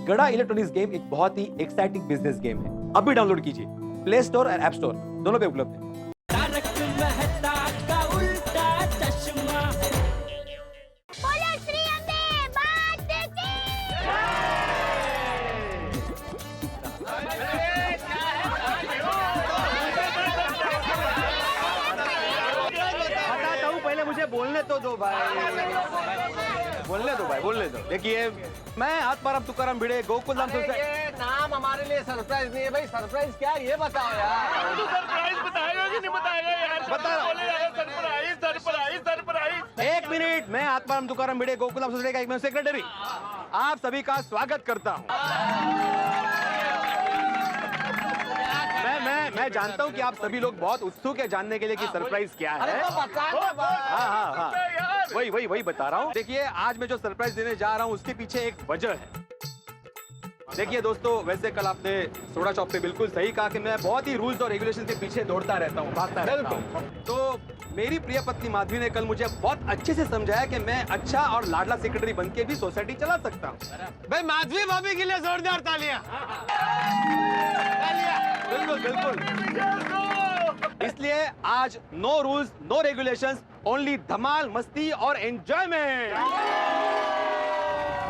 गड़ा electronics game एक बहुत ही एक्साइटिंग बिजनेस गेम है। अभी डाउनलोड कीजिए, प्ले स्टोर और ऐप स्टोर दोनों पे उपलब्ध है। तारक मेहता का उल्टा चश्मा। बोलो श्री अम्बे मात की। बताता हूँ, पहले मुझे बोलने तो दो भाई, बोलने दो। देखिए, मैं आत्माराम तुकाराम भिड़े गोकुल धाम सोसाइटी। ये नाम हमारे लिए सरप्राइज नहीं है भाई। सरप्राइज क्या है ये बताओ यार। तो सरप्राइज बताएगा कि नहीं बताएगा यार? बता रहा हूँ। बोले यार सरप्राइज। एक मिनट, मैं आत्माराम तुकाराम भिड़े गोकुल धाम सोसाइटी का एक सेक्रेटरी आप सभी का स्वागत करता हूँ। मैं जानता हूँ कि आप सभी लोग बहुत उत्सुक है जानने के लिए कि सरप्राइज क्या अरे है। तो बता ना भाई। हाँ, वही बता रहा हूँ। देखिए, आज मैं जो सरप्राइज देने जा रहा हूँ उसके पीछे एक वजह है। देखिए दोस्तों, वैसे कल आपने सोडा शॉप पे बिल्कुल सही कहा कि मैं बहुत ही रूल्स और रेगुलेशन के पीछे दौड़ता रहता हूँ, भागता रहता हूँ। तो मेरी प्रिय पत्नी माधवी ने कल मुझे बहुत अच्छे से समझाया कि मैं अच्छा और लाडला सेक्रेटरी बन के भी सोसाइटी चला सकता हूँ। भाई माधवी भाभी के लिए जोरदार तालियां। बिल्कुल। इसलिए आज no rules, no regulations, only धमाल, मस्ती और एंजॉयमेंट।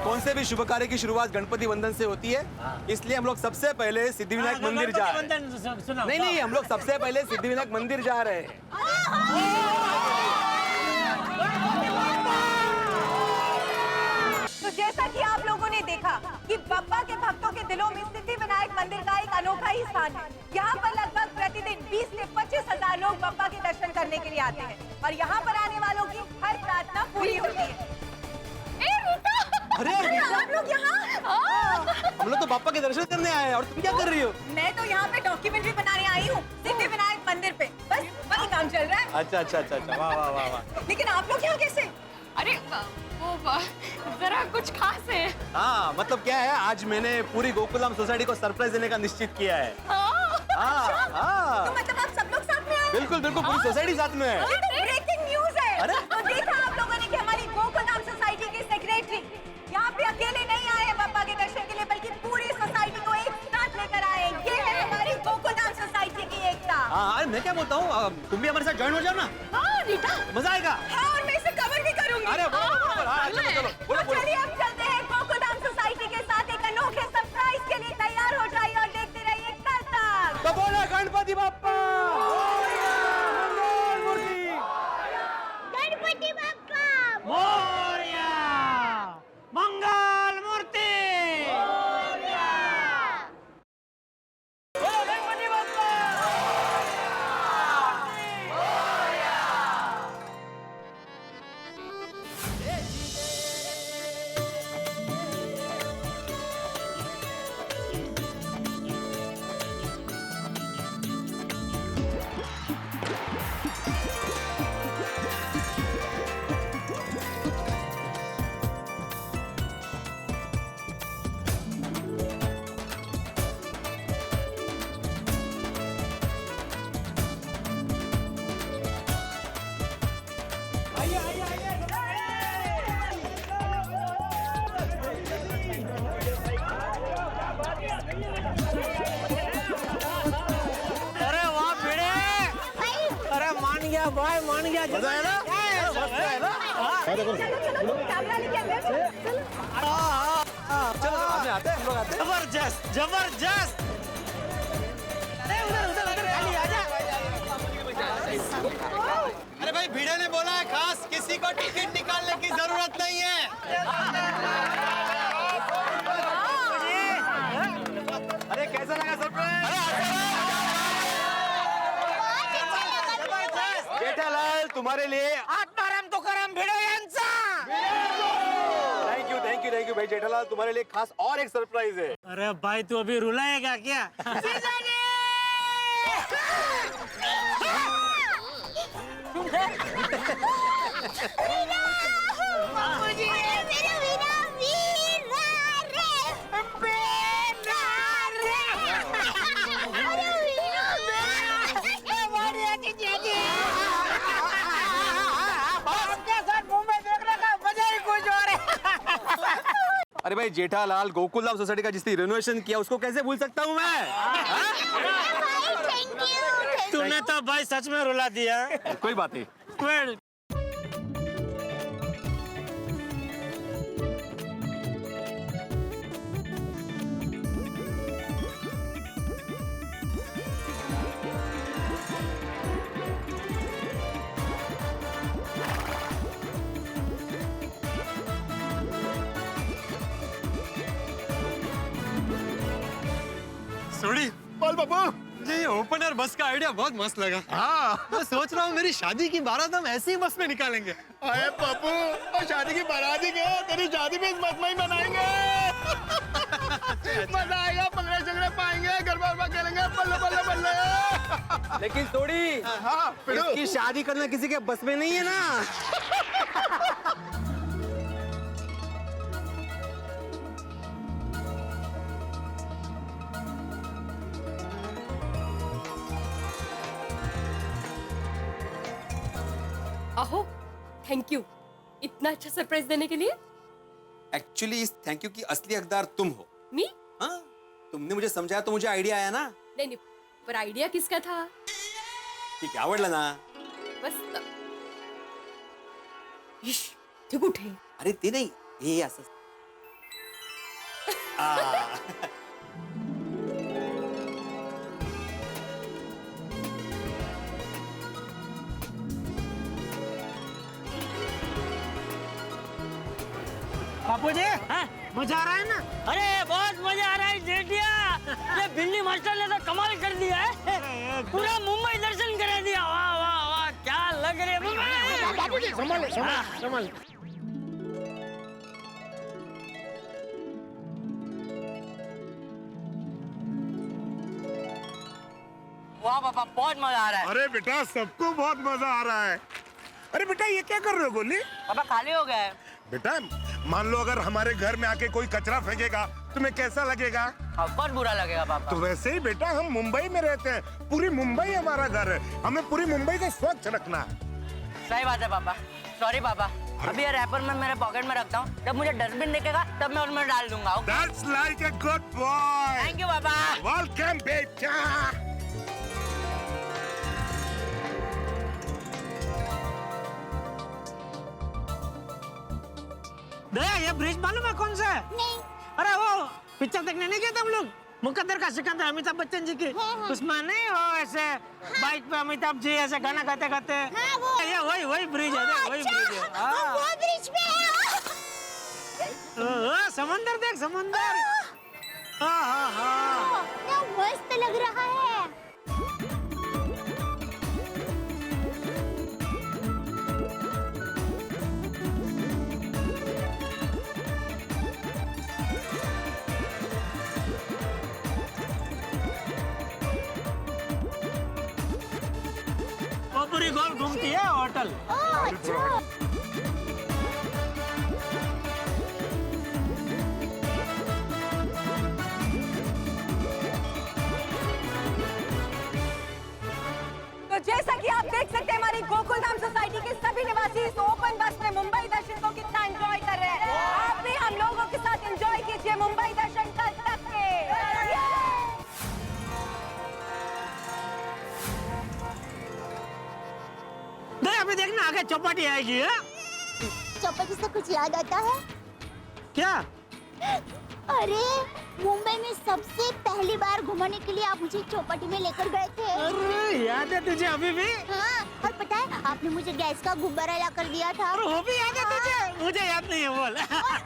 कौन से भी शुभ कार्य की शुरुआत गणपति वंदन से होती है, इसलिए हम लोग सबसे पहले सिद्धिविनायक मंदिर जा रहे हैं। नहीं, हम लोग सबसे पहले सिद्धिविनायक मंदिर जा रहे हैं। तो जैसा कि आप लोगों ने देखा कि बप्पा के भक्तों के दिलों में सिद्धिविनायक मंदिर का एक अनोखा ही स्थान है। यहाँ पर लगभग प्रतिदिन 20 से 25 हजार लोग बप्पा के दर्शन करने के लिए आते हैं और यहाँ पर आने वालों की हर प्रार्थना पूरी होती है। अरे आप लोग यहाँ? हम लोग तो बापा के दर्शन करने आए हैं और तुम क्या कर रही हो? मैं तो यहाँ पे डॉक्यूमेंट्री बनाने आई हूँ सिद्धिविनायक मंदिर पे, बस वही काम चल रहा है। अच्छा, वाह। लेकिन आप लोग यहाँ कैसे? अरे वो जरा कुछ खास है। हाँ, मतलब क्या है, आज मैंने पूरी गोकुलधाम सोसाइटी को सरप्राइज देने का निश्चित किया है। हाँ। तो मतलब आप सब लोग साथ में आए हैं? बिल्कुल, पूरी सोसाइटी साथ में है। ब्रेकिंग न्यूज है। अरे? तो देखा आप लोगों ने कि हमारी गोकुलधाम सोसाइटी के सेक्रेटरी यहाँ पे अकेले नहीं आए हैं बप्पा के दर्शन के लिए, बल्कि पूरी सोसाइटी को एक साथ लेकर आए हैं। ये है हमारी गोकुलधाम सोसाइटी की एकता। हाँ, अरे मैं क्या बोलता हूँ, तुम भी हमारे साथ ज्वाइन हो जाओ ना, हाँ रीटा, मजा आएगा। हाँ, और मैं इसे कवर भी करूंगी। अरे बरोबर, हाँ, चलो, बोलो। तो चलिए अब चलते हैं गोकुलधाम सोसाइटी के साथ एक अनोखे सरप्राइज के लिए। तैयार हो जाइए और देखते रहिए कल तक। तो बोलो गणपति बाप्पा। गणपति बप्पा मोरया मंगल मूर्ति। अरे वाह भिड़े। अरे मान गया भाई, मान गया। मजा आया ना? मस्त है ना? चलो कैमरा लेके अंदर चलो। चलो, हम लोग आते हैं। जबरदस्त। अरे भाई भिड़े ने बोला है खास किसी को टिकट निकालने की जरूरत नहीं है। अरे कैसा लगा सरप्राइज? जेठालाल, तुम्हारे लिए आत्माराम तुकाराम भिड़े यांचा। थैंक यू भाई जेठालाल, तुम्हारे लिए खास और एक सरप्राइज है। अरे भाई तू अभी रुलाएगा क्या? बाबूजी मेरे वीरा वीरा रे बेटा रे। अरे वीरा बेटा हमारे आके जाके आपके साथ मुंबई देखने का मजा ही कुछ और है। अरे भाई जेठालाल गोकुलधाम सोसाइटी का जिसने रिनोवेशन किया उसको कैसे भूल सकता हूँ मैं? Thank you. तूने तो भाई सच में रुला दिया। कोई बात नहीं। Well, सोड़ी बोल बाबू, ये ओपनर बस का आइडिया बहुत मस्त लगा। हाँ, मैं सोच रहा हूँ मेरी शादी की बारात हम ऐसी ही बस में निकालेंगे। अरे पप्पू, और शादी की बारात ही क्या, तेरी शादी भी इस बस में ही मनाएंगे। मजा आएगा, पगड़े चगड़े पाएंगे, गरबा खेलेंगे, बल्ले बल्ले बल्ले। लेकिन थोड़ी हाँ, पिड़ो। इसकी शादी करना किसी के बस में नहीं है ना। अहो, थैंक यू इतना अच्छा सरप्राइज देने के लिए। एक्चुअली इस थैंक यू की असली हकदार तुम हो। मी? हाँ, तुमने मुझे समझाया तो मुझे आइडिया आया ना। नहीं, पर आइडिया किसका था? ठीक है, आवडला ना। बस इश, ते कुठे? अरे ते नाही, हे असं बापूजी, मजा आ रहा है ना? अरे बहुत मजा आ रहा है जेठिया। ये बिल्ली मास्टर ने तो कमाल कर दिया है। पूरा मुंबई दर्शन करा दिया। वाह वाह वाह, क्या लग रहे हैं बाबूजी, संभालो, संभालो, संभालो। वाह पापा, बहुत मजा आ रहा है। अरे बेटा, सबको बहुत मजा आ रहा है। अरे बेटा, ये क्या कर रहे हो गोली? पापा खाली हो गया है। बेटा, मान लो अगर हमारे घर में आके कोई कचरा फेंकेगा, तुम्हें कैसा लगेगा? बहुत बुरा लगेगा पापा। तो वैसे ही बेटा, हम मुंबई में रहते हैं, पूरी मुंबई हमारा घर है, हमें पूरी मुंबई को स्वच्छ रखना है। सही बात है पापा। सॉरी पापा, अभी ये रैपर मैं मेरे पॉकेट में रखता हूँ। जब मुझे डस्टबिन दिखेगा तब मैं उसमें डाल दूंगा। That's like a good boy. Thank you पापा। Welcome बेटा। दया, ये ब्रिज मालूम है कौन सा है? नहीं। अरे वो पिक्चर देखने नहीं गए थे हम लोग, मुकद्दर का सिकंदर, अमिताभ बच्चन जी की। उसमें नहीं वो ऐसे बाइक पे अमिताभ जी ऐसे गाना गाते गाते। हाँ, वो। ये वही ब्रिज है, देख, वही ब्रिज है। हम वो ब्रिज पे हैं। समंदर देख, समंदर। हाँ हाँ हाँ। क्या मस्त लग रहा है। वो पूरी गोल घूमती है होटल। ओह, अच्छा। तो जैसा कि आप देख सकते हैं, हमारी गोकुलधाम सोसाइटी के सभी निवासी इस ओपन बस में मुंबई दर्शन को कितना एंजॉय कर रहे हैं। आप भी हम लोगों के साथ एंजॉय कीजिए मुंबई दर्शन कल तक के। नहीं, अभी देखना आगे चौपाटी आएगी। है चौपाटी से कुछ याद आता है? क्या? अरे, मुंबई में सबसे पहली बार घुमाने के लिए आप मुझे चौपाटी में लेकर गए थे। अरे याद है तुझे अभी भी? हाँ, और पता है आपने मुझे गैस का गुब्बारा ला कर दिया था। और वो भी याद है तुझे? मुझे याद नहीं है, बोल।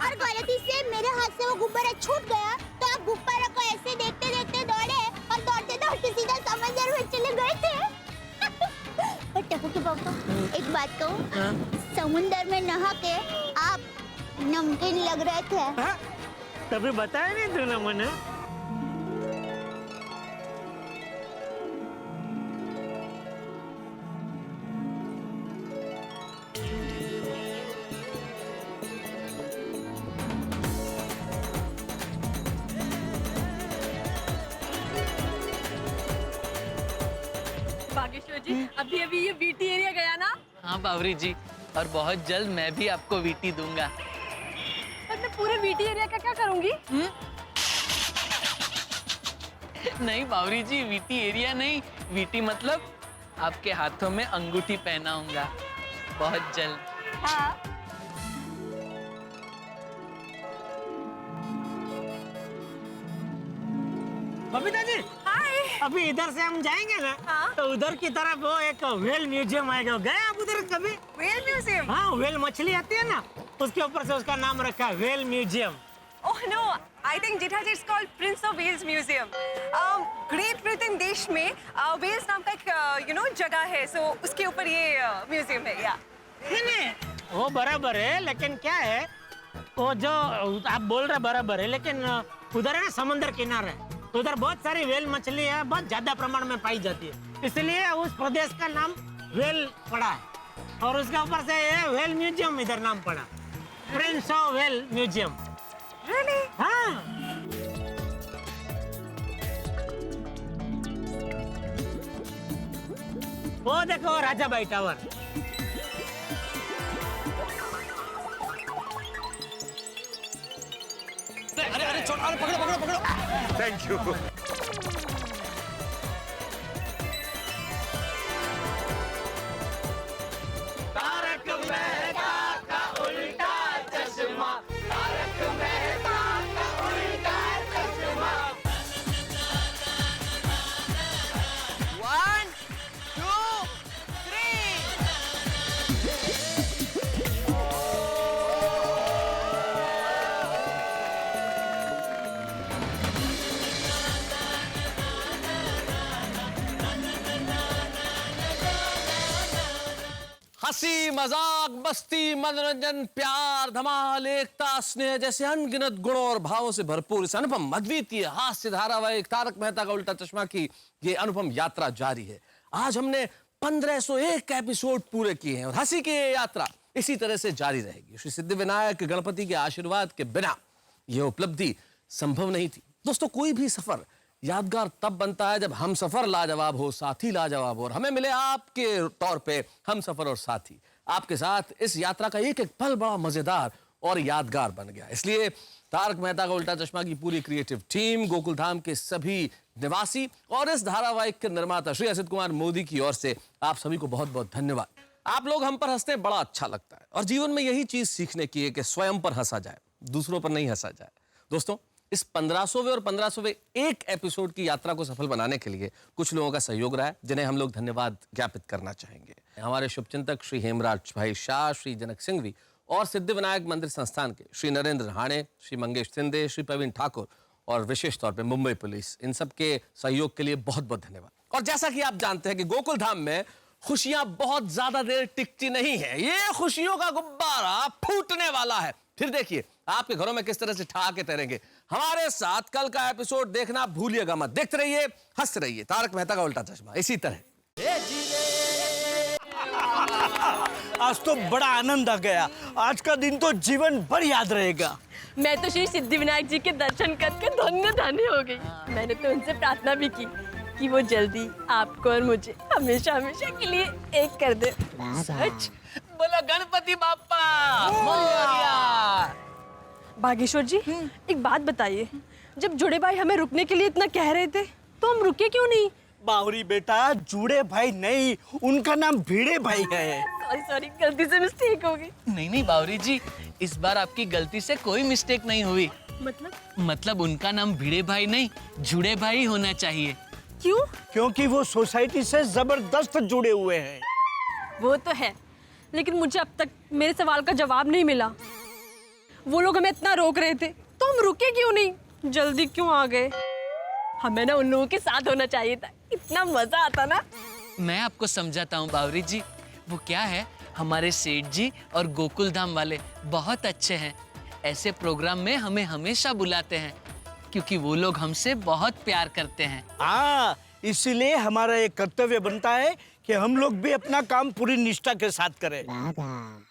और गलती से मेरे हाथ से वो गुब्बारा छूट गया, तो आप गुब्बारा को ऐसे देखते देखते दौड़े और दौड़ते दौड़ते सीधा समंदर में चले गए थे। और टप्पू के पापा, एक बात कहूँ, समुंदर में नहा के आप नमकीन लग रहे थे। हाँ? कभी बताया नहीं तूने मुझे। बागेश्वर जी, अभी अभी ये वीटी एरिया गया ना? हाँ बावरी जी, और बहुत जल्द मैं भी आपको वीटी दूंगा। और मैं पूरे वीटी एरिया का क्या करूंगी? नहीं बावरी जी, वीटी एरिया नहीं, वीटी मतलब आपके हाथों में अंगूठी पहनाऊंगा बहुत जल्द। हाँ। बबीता जी, अभी इधर से हम जाएंगे ना, हाँ? तो उधर की तरफ वो एक व्हेल म्यूजियम आएगा। गए आप उधर कभी? Whale museum? हाँ, व्हेल मछली आती है ना, उसके ऊपर से उसका नाम रखा है whale museum. Oh no, I think Jetha ji, it's called Prince of Wales museum. Great Britain देश में वेल्स नाम का एक जगह है, सो उसके ऊपर ये म्यूजियम है। या नहीं, वो बराबर है, लेकिन क्या है, वो जो आप बोल रहे बराबर है, लेकिन उधर है ना समंदर किनारे, उधर बहुत सारी व्हेल मछली है, बहुत ज्यादा प्रमाण में पाई जाती है, इसलिए उस प्रदेश का नाम व्हेल पड़ा है, और उसके ऊपर से ये व्हेल म्यूजियम इधर नाम पड़ा, Prince of whale museum. Really? हाँ। वो देखो राजा भाई टावर। अरे छोड़, अरे पकड़ो। Thank you. हंसी मजाक मस्ती मनोरंजन प्यार धमाल एकता स्नेह जैसे अनगिनत गुणों और भावों से भरपूर इस अनुपम अद्वितीय हास्य धारावाहिक तारक मेहता का उल्टा चश्मा की ये अनुपम यात्रा जारी है। आज हमने 1501 एपिसोड पूरे किए हैं और हंसी की ये यात्रा इसी तरह से जारी रहेगी। श्री सिद्धिविनायक गणपति के आशीर्वाद के बिना यह उपलब्धि संभव नहीं थी। दोस्तों, कोई भी सफर यादगार तब बनता है जब हम सफर लाजवाब हो, साथी लाजवाब हो, और हमें मिले आपके तौर पे हम सफर और साथी। आपके साथ इस यात्रा का एक एक पल बड़ा मजेदार और यादगार बन गया। इसलिए तारक मेहता का उल्टा चश्मा की पूरी क्रिएटिव टीम, गोकुल धाम के सभी निवासी और इस धारावाहिक के निर्माता श्री असित कुमार मोदी की ओर से आप सभी को बहुत बहुत धन्यवाद। आप लोग हम पर हंसते बड़ा अच्छा लगता है और जीवन में यही चीज सीखने की है कि स्वयं पर हंसा जाए, दूसरों पर नहीं हंसा जाए। दोस्तों, इस 1500वें और 1500वें एक एपिसोड की यात्रा को सफल बनाने के लिए कुछ लोगों का सहयोग रहा है, जिन्हें हम लोग धन्यवाद ज्ञापित करना चाहेंगे। हमारे शुभचिंतक श्री हेमराज भाई शाह, श्री जनक सिंघवी और सिद्धिविनायक मंदिर संस्थान के श्री नरेंद्र हाणे, श्री मंगेश सिंधे, श्री प्रवीण ठाकुर और विशेष तौर पे मुंबई पुलिस, इन सब के सहयोग के लिए बहुत बहुत धन्यवाद। और जैसा कि आप जानते हैं कि गोकुल धाम में खुशियां बहुत ज्यादा देर टिकती नहीं है, ये खुशियों का गुब्बारा फूटने वाला है। फिर देखिए आपके घरों में किस तरह से ठहाके तैरेंगे। हमारे साथ कल का एपिसोड देखना भूलिएगा मत। देखते रहिए, हंसते रहिए। तारक मेहता का उल्टा चश्मा इसी तरह। आज तो बड़ा आनंद आ गया। आज का दिन तो जीवन भर याद रहेगा। मैं तो श्री सिद्धिविनायक जी के दर्शन करके धन्य धन्य हो गई। मैंने तो उनसे प्रार्थना भी की कि वो जल्दी आपको और मुझे हमेशा हमेशा के लिए एक कर दे। सच बोलो गणपति बाप्पा मोरया। बागेश्वर जी, एक बात बताइए, जब जुड़े भाई हमें रुकने के लिए इतना कह रहे थे तो हम रुके क्यों नहीं? बावरी बेटा, जुड़े भाई नहीं, उनका नाम भिड़े भाई है। सॉरी, गलती से मिस्टेक हो गई। नहीं बावरी जी, इस बार आपकी गलती से कोई मिस्टेक नहीं हुई। मतलब उनका नाम भिड़े भाई नहीं, जुड़े भाई होना चाहिए। क्यों? क्योंकि वो सोसाइटी से जबरदस्त जुड़े हुए हैं। वो तो है, लेकिन मुझे अब तक मेरे सवाल का जवाब नहीं मिला। वो लोग हमें इतना रोक रहे थे तो हम रुके क्यों नहीं? जल्दी क्यों आ गए? हमें ना उन लोगों के साथ होना चाहिए था, इतना मजा आता ना। मैं आपको समझाता हूँ बावरी जी। वो क्या है, हमारे सेठ जी और गोकुल धाम वाले बहुत अच्छे हैं। ऐसे प्रोग्राम में हमें हमेशा बुलाते हैं क्योंकि वो लोग हमसे बहुत प्यार करते हैं। हाँ, इसीलिए हमारा एक कर्तव्य बनता है कि हम लोग भी अपना काम पूरी निष्ठा के साथ करें।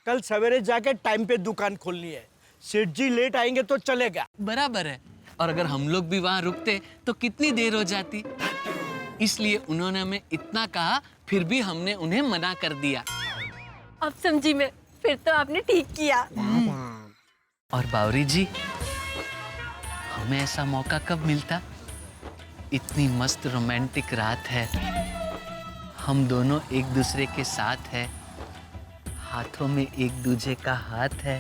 कल सवेरे जाके टाइम पे दुकान खोलनी है। सेठ जी लेट आएंगे तो चलेगा। बराबर है। और अगर हम लोग भी वहाँ रुकते तो कितनी देर हो जाती। इसलिए उन्होंने हमें इतना कहा, फिर भी हमने उन्हें मना कर दिया। अब समझी मैं, फिर तो आपने ठीक किया। और बावरी जी, हमें ऐसा मौका कब मिलता? इतनी मस्त रोमांटिक रात है, हम दोनों एक दूसरे के साथ हैं, हाथों में एक दूसरे का हाथ है।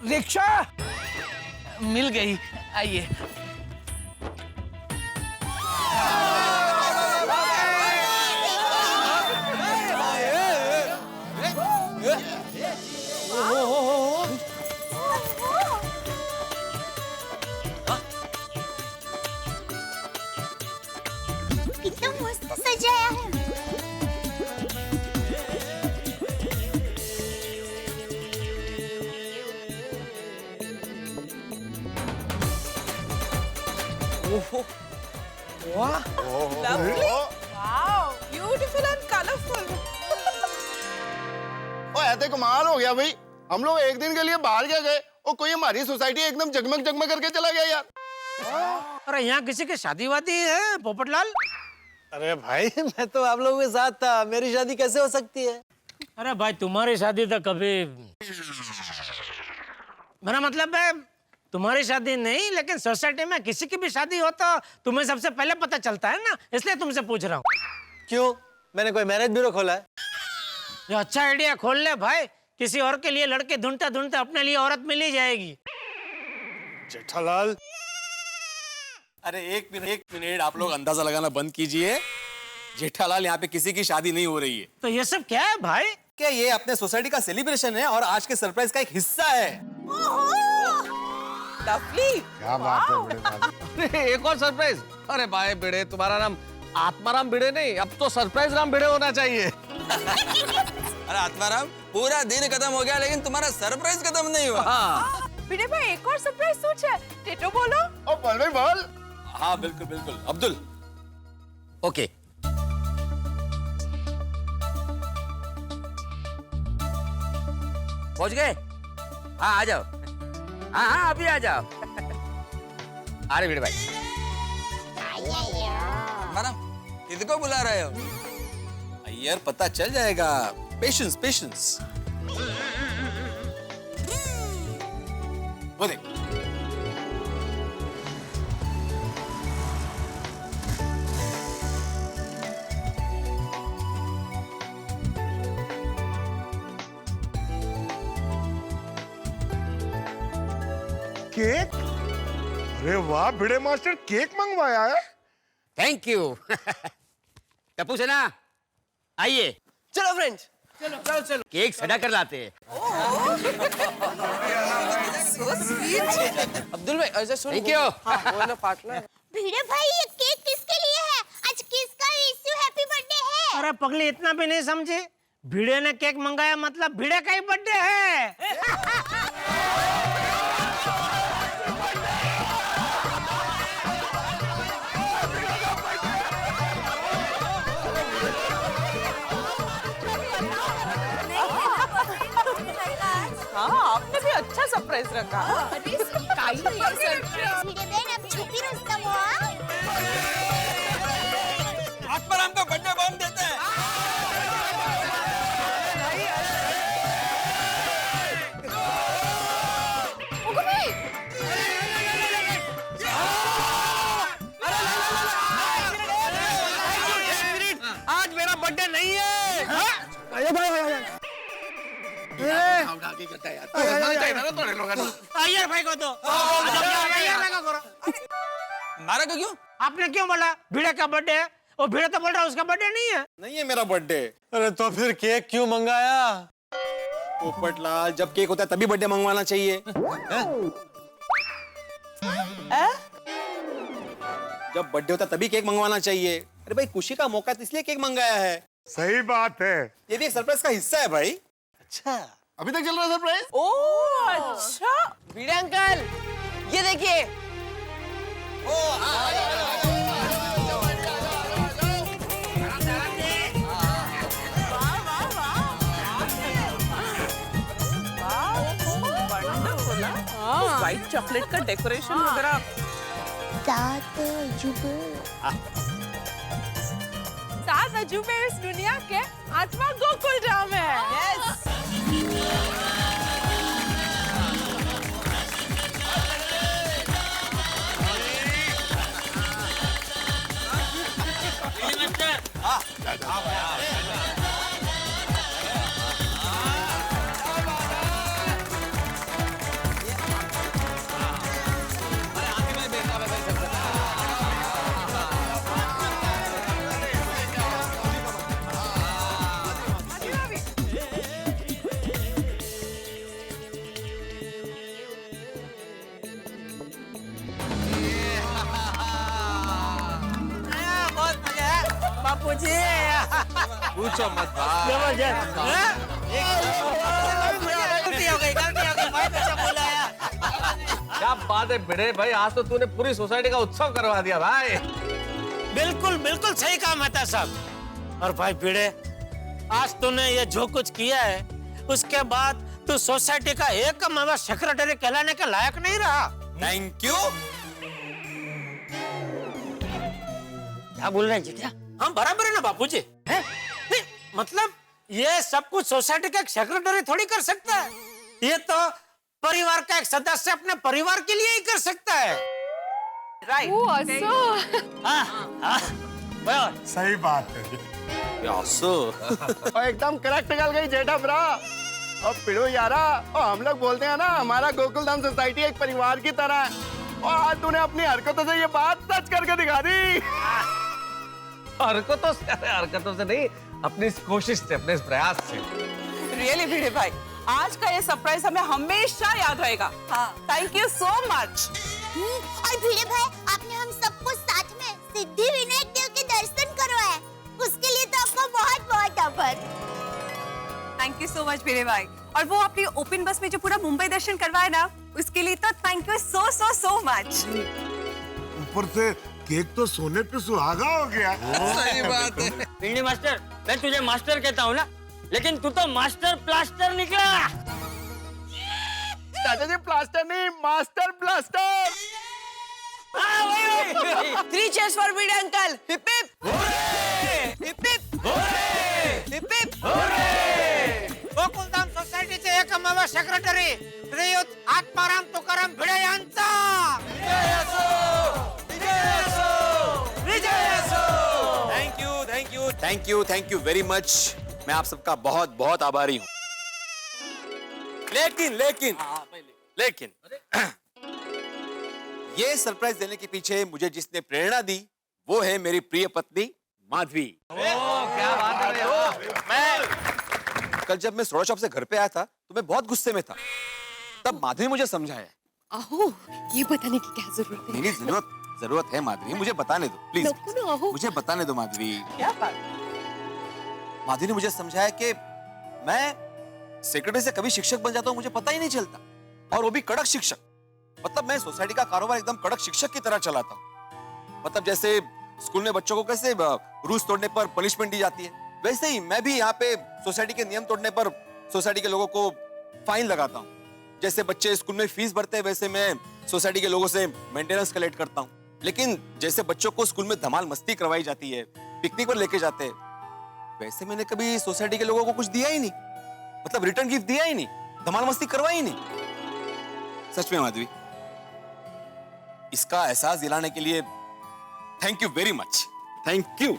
रिक्शा मिल गई, आइए। कितना मस्त सजाया है। Beautiful and colourful. ऐसे कमाल हो गया भाई, हम लोग एक दिन के लिए बाहर क्या गए और कोई हमारी सोसाइटी एकदम जगमग जगमग करके चला गया यार। अरे यहाँ किसी की शादी वादी है पोपटलाल? अरे भाई, मैं तो आप लोगों के साथ था, मेरी शादी कैसे हो सकती है? अरे भाई तुम्हारी शादी तो कभी, मेरा मतलब है तुम्हारी शादी नहीं, लेकिन सोसाइटी में किसी की भी शादी हो तो तुम्हें सबसे पहले पता चलता है ना, इसलिए तुमसे पूछ रहा हूँ। क्यों? मैंने कोई मैरिज ब्यूरो खोला है? ये अच्छा आइडिया, खोल ले भाई, किसी और के लिए लड़के ढूंढते ढूंढते अपने लिए औरत मिल ही जाएगी। जेठालाल, अरे एक मिनट आप लोग अंदाजा लगाना बंद कीजिए। जेठालाल, यहाँ पे किसी की शादी नहीं हो रही है। तो ये सब क्या है भाई? क्या ये अपने सोसाइटी का सेलिब्रेशन है और आज के सरप्राइज का एक हिस्सा है। लवली, क्या बात है बड़े साहब। एक और सरप्राइज। अरे भाई भिड़े, तुम्हारा नाम आत्माराम भिड़े नहीं, अब तो सरप्राइज राम भिड़े होना चाहिए। अरे आत्माराम, पूरा दिन खत्म हो गया लेकिन तुम्हारा सरप्राइज खत्म नहीं हुआ। हाँ। भिड़े भाई एक और सरप्राइज सोचा, टेटो बोलो। ओ बोल भाई बोल। हाँ बिल्कुल बिल्कुल, अब्दुल। ओके, पहुंच गए? हाँ आ जाओ, हाँ अभी आ जाओ। अरे भिड़े भाई, मैडम किसको बुला रहे हो? यार पता चल जाएगा, पेशेंस पेशेंस। वो देख, केक? अरे वाह भिड़े मास्टर, केक मंगवाया है। Thank you. टप्पू सेना, आइए। चलो फ्रेंड्स, चलो केक सजा कर लाते हैं। अब्दुल भाई ऐसे सुन। Thank you. वो ना पार्टनर। भिड़े भाई ये केक किसके लिए है? आज किसका विश यू हैप्पी बर्थडे है? अरे पगली, इतना भी नहीं समझे? भिड़े ने केक मंगाया मतलब भिड़े का ही बर्थडे है। हाँ आपने भी अच्छा सरप्राइज रखा। भिड़े बहन अब छुपी रुस्तम हो। आत्माराम का बर्थडे बम देते हैं। आज मेरा बर्थडे नहीं है। आइए भाई को तो मारा को क्यों? आपने क्यों बोला भिड़े का बर्थडे है? और भिड़े तो बोल रहा है उसका बर्थडे नहीं है। नहीं है मेरा बर्थडे। अरे तो फिर केक क्यों मंगाया? पोपटलाल, जब केक होता है तभी बर्थडे मंगवाना चाहिए। जब बर्थडे होता है तभी केक मंगवाना चाहिए। अरे भाई खुशी का मौका है तो इसलिए केक मंगाया है। सही बात है। ये भी एक सरप्राइज का हिस्सा है भाई। अच्छा, अभी तक चल रहा है सरप्राइज? ओह अच्छा। भिड़े अंकल, ये देखिए। व्हाइट चॉकलेट का डेकोरेशन वगैरह। सात जुग। सात तजुर्बे इस दुनिया के आत्मा गोकुल धाम है। बापूजी पूछो मत भाई। जबरदस्त गलती हो गई बहुत अच्छा बोला है। क्या बात है भिड़े भाई, आज तो तूने पूरी सोसाइटी का उत्सव करवा दिया भाई। बिल्कुल बिल्कुल सही काम है साहब। और भाई भिड़े, आज तूने ये जो कुछ किया है उसके बाद तू सोसाइटी का एक सेक्रेटरी कहलाने के लायक नहीं रहा। Thank you. क्या बोल रहे हैं जितिया? हम बराबर है ना बापूजी, हैं? नहीं, मतलब ये सब कुछ सोसाइटी का एक सेक्रेटरी थोड़ी कर सकता है। ये तो परिवार का एक सदस्य अपने परिवार के लिए ही कर सकता है। राइट। सही बात है। एकदम करेक्ट निकल गई जेठा ब्रा। अब पिड़ो यारा, और हम लोग बोलते हैं ना हमारा गोकुल धाम सोसाइटी एक परिवार की तरह है, और आज तूने अपनी हरकतों से ये बात सच करके दिखा दी। हरकतों से नहीं, अपनी इस कोशिश से, अपने इस प्रयास से। रियली भिड़े भाई, आज का ये सरप्राइज हमें हमेशा याद रहेगा। हाँ, थैंक यू सो मच। और भिड़े भाई, आपने हम सबको साथ में सिद्धि विनायक देव के दर्शन करवाए, उसके लिए तो आपको बहुत बहुत आभार। थैंक यू सो मच भिड़े भाई। और वो अपनी ओपन बस में जो पूरा मुंबई दर्शन करवाया ना, उसके लिए तो thank you so so so much. ऊपर से केक तो सोने पे सुहागा हो गया। सही बात है। भिंडी मास्टर, मैं तुझे मास्टर कहता हूँ ना, लेकिन तू तो मास्टर प्लास्टर निकला। चाचा जी प्लास्टर नहीं, मास्टर ब्लास्टर। वही। 3 cheers for Bhide uncle. Hip hip hip hip hip hip. Gokul Dham society से एक सेक्रेटरी श्रीयुत आत्माराम तुकाराम भिड़े यांचा। Thank you very much. मैं आप सबका बहुत बहुत आभारी हूँ। लेकिन ये सरप्राइज देने के पीछे मुझे जिसने प्रेरणा दी वो है मेरी प्रिय पत्नी माधवी। क्या बात है। कल जब मैं सोडा शॉप से घर पे आया था तो मैं बहुत गुस्से में था। तब माधवी मुझे समझाया। आहो, ये बताने की क्या जरूरत है? नहीं, जरूरत है माधवी, मुझे बताने दो प्लीज। मुझे बताने दो माधवी। क्या बात? माधवी ने मुझे समझाया कि मैं सेक्रेटरी से कभी शिक्षक बन जाता हूँ, मुझे पता ही नहीं चलता, और वो भी कड़क शिक्षक। मतलब मैं सोसाइटी का कारोबार एकदम कड़क शिक्षक की तरह चलाता हूँ। मतलब जैसे स्कूल में बच्चों को कैसे रूल्स तोड़ने पर पनिशमेंट दी जाती है, वैसे ही मैं भी यहाँ पे सोसाइटी के नियम तोड़ने पर सोसाइटी के लोगों को फाइन लगाता हूँ। जैसे बच्चे स्कूल में फीस भरते हैं वैसे मैं सोसाइटी के लोगों से मेंटेनेंस कलेक्ट करता हूँ। लेकिन जैसे बच्चों को स्कूल में धमाल मस्ती करवाई जाती है, पिकनिक पर लेके जाते हैं, वैसे मैंने कभी सोसाइटी के लोगों को कुछ दिया ही नहीं। मतलब रिटर्न गिफ्ट दिया ही नहीं, धमाल मस्ती करवाई ही नहीं। सच में माधवी, इसका एहसास दिलाने के लिए thank you very much. Thank you.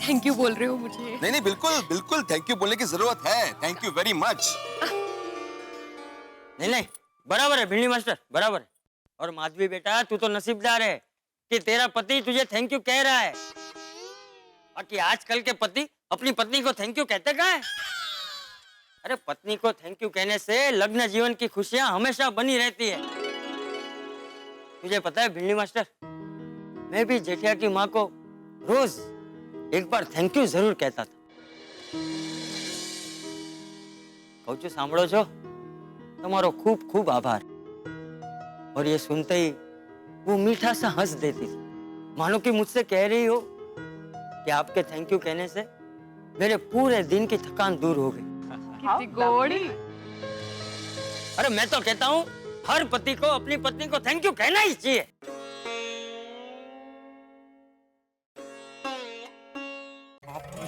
Thank you बोल रहे हो मुझे? नहीं, बिल्कुल थैंक यू बोलने की जरूरत है। Thank you very much. नहीं, बराबर है भिंडी मास्टर, बराबर है। और माधवी बेटा, तू तो नसीबदार है कि तेरा पति तुझे थैंक यू कह रहा है। बाकी आजकल के पति अपनी पत्नी को थैंक यू कहते कहाँ है? अरे पत्नी को थैंक यू कहने से लग्न जीवन की खुशियां हमेशा बनी रहती है। तुझे पता है भिंडी मास्टर, मैं भी जेठिया की माँ को रोज एक बार थैंक यू जरूर कहता था। कहूं छू सांभळो छो, तुम्हारो खूब खूब आभार। और ये सुनते ही वो मीठा सा हंस देती थी, मानो कि मुझसे कह रही हो कि आपके थैंक यू कहने से मेरे पूरे दिन की थकान दूर हो गई। कितनी गोड़ी। अरे मैं तो कहता हूँ हर पति को अपनी पत्नी को थैंक यू कहना ही चाहिए।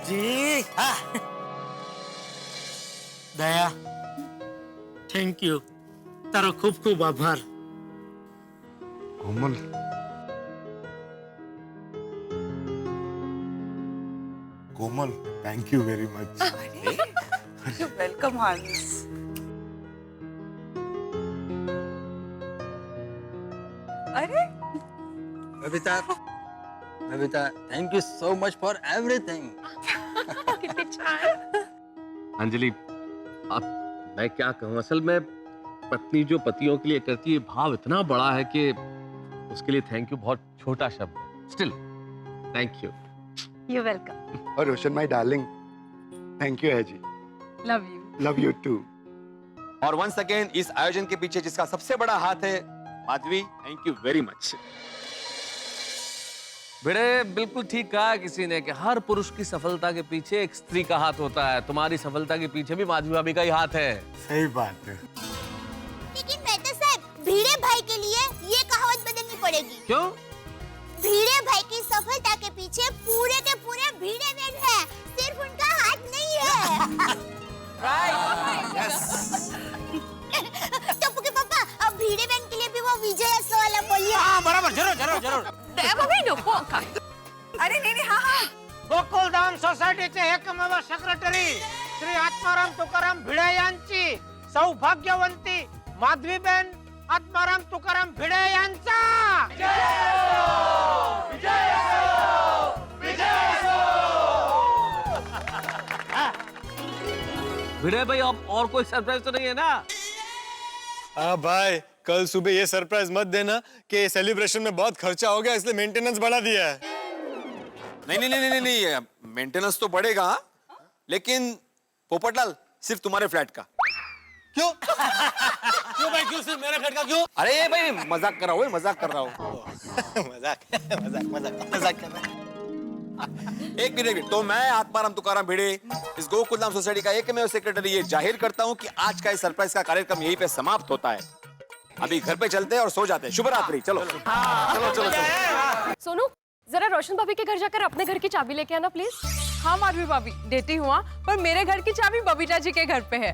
जी दया थैंक यू तारो खूब खूब आभार Komal Komal thank you very much welcome हार्नेस। अरे Babita, Babita, thank you so much for everything. Anjali, अब मैं क्या कहूँ, असल में पत्नी जो पतियों के लिए करती है भाव इतना बड़ा है कि उसके लिए थैंक यू बहुत छोटा शब्द है। Still thank you. You welcome. और Roshan my darling, thank you है जी। Love you. Love you too. और वंस अगेन इस आयोजन के पीछे जिसका सबसे बड़ा हाथ है, Madhavi, thank you very much. Bhide, बिल्कुल ठीक कहा किसी ने कि हर पुरुष की सफलता के पीछे एक स्त्री का हाथ होता है। तुम्हारी सफलता के पीछे भी माधवी भाभी का ही हाथ है। सही बात है। लेकिन मेहता साहब, भिड़े भाई के लिए ये कहावत बदलनी पड़ेगी। क्यों? भिड़े भाई की सफलता के पीछे पूरे के पूरे भिड़े मैन है, सिर्फ उनका हाथ नहीं है। टप्पू के पापा, अब भिड़े मैन के लिए भी वो विजय वाला बोलिए। हाँ बराबर, जरूर जरूर जरूर। अरे नहीं, हाँ। गोकुलधाम सोसायटीचे एकमेव सेक्रेटरी श्री आत्माराम तुकाराम भिडे यांची सौभाग्यवंती माधवीबेन आत्माराम तुकाराम भिडे यांचा भिड़े भाई, अब और कोई सरप्राइज तो नहीं है ना? हाँ भाई, कल सुबह ये सरप्राइज मत देना कि सेलिब्रेशन में बहुत खर्चा हो गया इसलिए मेंटेनेंस बढ़ा दिया है। नहीं नहीं नहीं नहीं नहीं, मेंटेनेंस तो बढ़ेगा, लेकिन पोपटलाल सिर्फ तुम्हारे फ्लैट का। क्यों? क्यों भाई, क्यों सिर्फ मेरे फ्लैट का क्यों? अरे भाई मजाक कर रहा हूँ, मजाक कर रहा हूँ। मजाक कर रहा हूँ। एक मिनट, तो मैं आत्माराम तुकाराम भिड़े इस गोकुलधाम सोसाइटी का एकमेव सेक्रेटरी ये जाहिर करता हूँ कि आज का इस सरप्राइज का कार्यक्रम यहीं पे समाप्त होता है। अभी घर पे चलते हैं और सो जाते हैं। शुभ रात्रि। चलो चलो चलो चलो। सोनू, जरा रोशन भाभी के घर जाकर अपने घर की चाबी लेके आना प्लीज। हाँ माधवी भाभी, देती हूँ, पर मेरे घर की चाबी बबीता जी के घर पे है।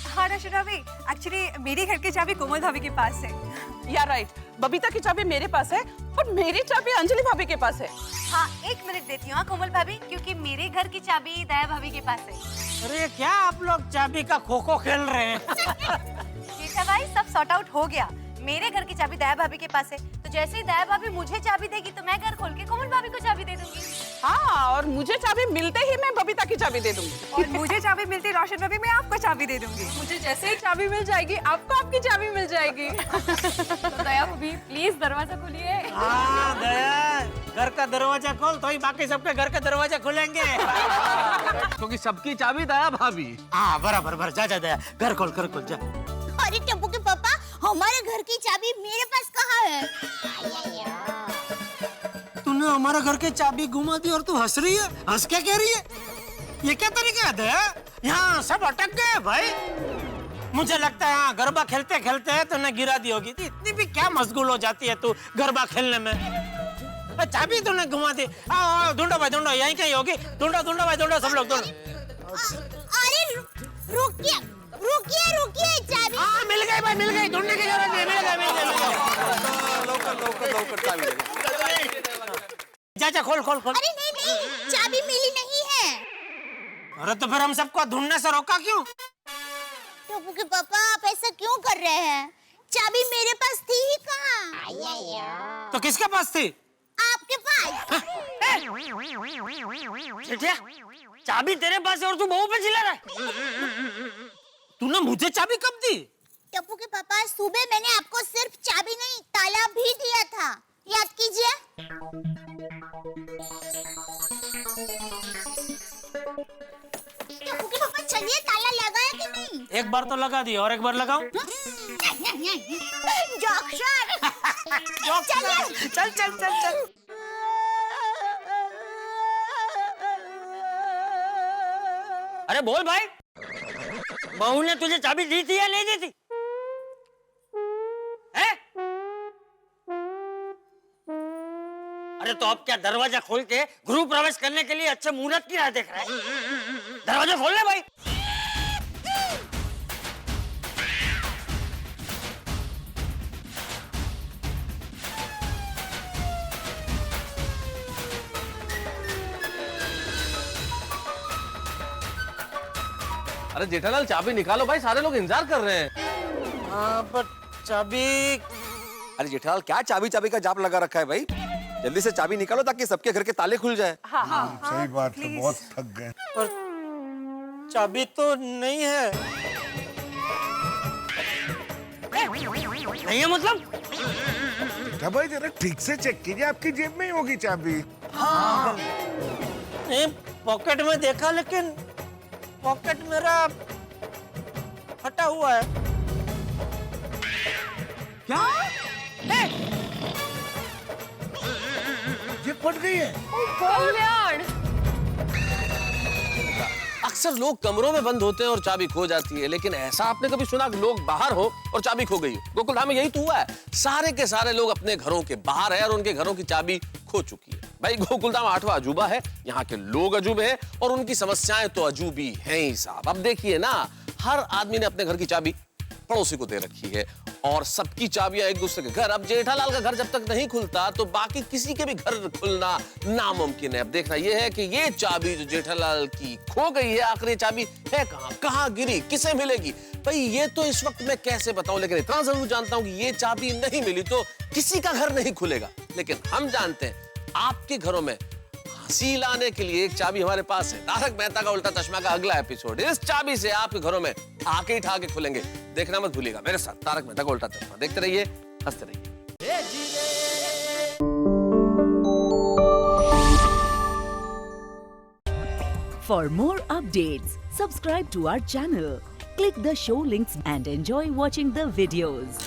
हाँ रोशन भाभी, एक्चुअली मेरी घर की चाबी कोमल भाभी के पास है। या राइट, बबीता की चाबी मेरे पास है और मेरी चाबी अंजलि भाभी के पास है। हाँ 1 मिनट देती हूँ कोमल भाभी, क्योंकि मेरे घर की चाबी दया भाभी के पास है। अरे क्या आप लोग चाबी का खो खो खेल रहे हैं? ठीक है भाई, सब सॉर्ट आउट हो गया। मेरे घर की चाबी दया भाभी के पास है, तो जैसे ही दया भाभी मुझे चाबी देगी तो मैं घर खोल के कोमल भाभी को चाबी दे दूंगी। हाँ, और मुझे चाबी मिलते ही मैं बबीता की चाबी दे दूंगी। और मुझे चाबी मिलती रोशन भाभी, मैं आपको चाबी दे दूंगी। मुझे जैसे ही चाबी मिल जाएगी आपको आपकी चाबी मिल जाएगी। तो दया भाभी प्लीज दरवाजा खोलिए। हाँ दया, घर का दरवाजा खोल तो ही बाकी सबके घर का दरवाजा खुलेंगे। क्योंकि सबकी चाबी दया भाभी। हाँ बराबर बराबर, जा जा दया, घर खोल जा। अरे टप्पू के पापा, हमारे घर की चाबी मेरे पास कहाँ है? तूने हमारे घर की चाबी घुमा दी और तू हंस रही है? हंस क्या कह रही है? ये क्या तरीका है दया? यहाँ सब अटक गए भाई। मुझे लगता है हाँ, गरबा खेलते खेलते तूने गिरा दी होगी। इतनी भी क्या मशगूल हो जाती है तू गरबा खेलने में? चाबी तूने घुमा दी। आओ ढूंढो भाई ढूंढो, यहीं कहीं होगी। ढूंढो भाई ढूंढो, सब लोग ढूंढो। अरे रुकिए रुकिए रुकिए, चाबी। हाँ मिल गई भाई, मिल गई, ढूंढने की जरूरत नहीं, मिल गई। लौकर चाबी। जा खोल। अरे नहीं, चाबी मिली नहीं है। अरे तो फिर हम सबको ढूंढने से रोका क्यों? टप्पू के पापा, आप ऐसा क्यों कर रहे हैं? चाबी मेरे पास थी ही कहाँ? तो किसके पास थी? आपके पास। चाबी तेरे पास है और तू बहू पे चिल्ला रहा है? तूने मुझे चाबी कब दी? टप्पू के पापा, सुबह मैंने आपको सिर्फ चाबी नहीं, ताला भी दिया था, याद कीजिए। टप्पू के पापा, चलिए, ताला लगाया कि नहीं? एक बार तो लगा दी, और एक बार लगाऊं? चल। अरे बोल भाई, बहू ने तुझे चाबी दी थी या नहीं दी थी? अरे तो अब क्या दरवाजा खोल के गृह प्रवेश करने के लिए अच्छे मुहूर्त की राह देख रहा है? दरवाजा खोल ले भाई। अरे जेठालाल चाबी निकालो भाई, सारे लोग इंतजार कर रहे हैं। हाँ पर चाबी। अरे जेठालाल क्या चाबी चाबी का जाप लगा रखा है भाई, जल्दी से चाबी निकालो ताकि सबके घर के ताले खुल जाए। सही बात है, बहुत थक गए। पर चाबी तो नहीं है। नहीं है मतलब? क्या भाई जरा ठीक से चेक कीजिए, आपकी जेब में ही होगी चाबी। हाँ। नहीं, पॉकेट में देखा लेकिन पॉकेट मेरा फटा हुआ है। क्या? ये फट गई है। कल्याण, अक्सर लोग कमरों में बंद होते हैं और चाबी खो जाती है, लेकिन ऐसा आपने कभी सुना कि लोग बाहर हो और चाबी खो गई हो? गोकुलधाम में यही तो हुआ है। सारे के सारे लोग अपने घरों के बाहर है और उनके घरों की चाबी खो चुकी है। भाई गोकुलधाम 8वां अजूबा है, यहाँ के लोग अजूबे हैं और उनकी समस्याएं तो अजूबी हैं ही साहब। अब देखिए ना, हर आदमी ने अपने घर की चाबी पड़ोसी को दे रखी है और सबकी चाबियां एक दूसरे के घर। अब जेठालाल का घर जब तक नहीं खुलता तो बाकी किसी के भी घर खुलना नामुमकिन है। अब देखना यह है कि ये चाबी जो जेठालाल की खो गई है, आखिर ये चाबी है कहाँ, कहाँ गिरी, किसे मिलेगी? भाई ये तो इस वक्त मैं कैसे बताऊं, लेकिन इतना जरूर जानता हूं कि ये चाबी नहीं मिली तो किसी का घर नहीं खुलेगा। लेकिन हम जानते हैं आपके घरों में हंसी लाने के लिए एक चाबी हमारे पास है। तारक मेहता का उल्टा चश्मा का अगला एपिसोड इस चाबी से आपके घरों में ठाके ही ठाके खुलेंगे। देखना मत भूलिएगा मेरे साथ तारक मेहता का उल्टा चश्मा। देखते रहिए, हंसते रहिए। For more updates, subscribe to our channel, click the show links and enjoy watching the videos.